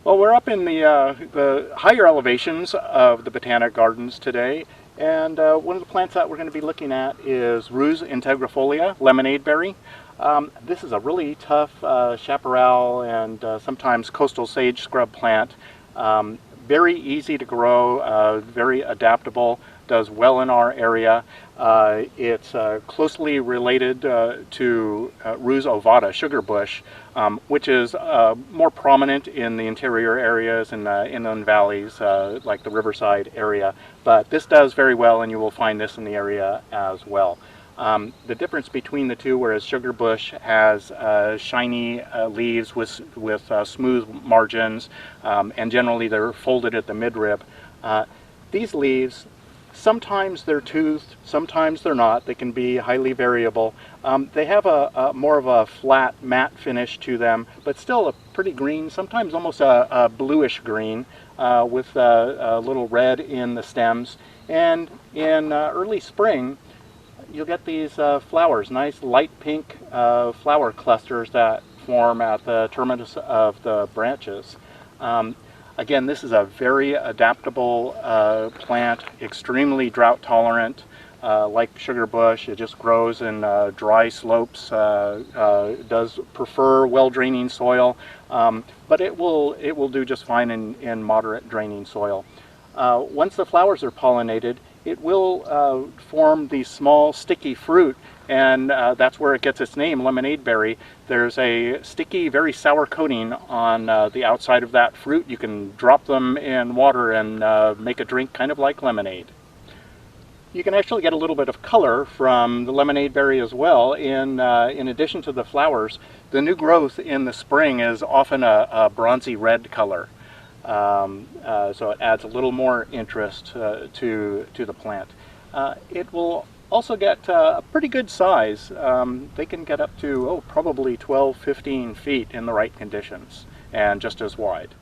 Well, we're up in the higher elevations of the Botanic Gardens today, and one of the plants that we're going to be looking at is 𝘪𝘯𝘪𝘧𝘰𝘭𝘪𝘢, lemonade berry. This is a really tough chaparral and sometimes coastal sage scrub plant. Very easy to grow, very adaptable, does well in our area. It's closely related to 𝘪𝘯𝘀𝘨𝑗𝑚, sugar bush, which is more prominent in the interior areas and inland valleys like the riverside area. But this does very well, and you will find this in the area as well. The difference between the two, whereas sugar bush has shiny leaves with smooth margins, and generally they're folded at the midrib. These leaves, sometimes they're toothed, sometimes they're not. They can be highly variable. They have a more of a flat matte finish to them, but still a pretty green, sometimes almost a bluish green, with a little red in the stems. And in early spring, you'll get these flowers, nice light pink flower clusters that form at the terminus of the branches. Again, this is a very adaptable plant, extremely drought tolerant. Like sugar bush, it just grows in dry slopes, does prefer well draining soil, but it will do just fine in moderate draining soil. Once the flowers are pollinated, it will form these small sticky fruit, and that's where it gets its name, lemonade berry. There's a sticky, very sour coating on the outside of that fruit. You can drop them in water and make a drink kind of like lemonade. You can actually get a little bit of color from the lemonade berry as well. In addition to the flowers, the new growth in the spring is often a bronzy red color. So it adds a little more interest to the plant. It will also get a pretty good size. They can get up to probably 12-15 feet in the right conditions, and just as wide.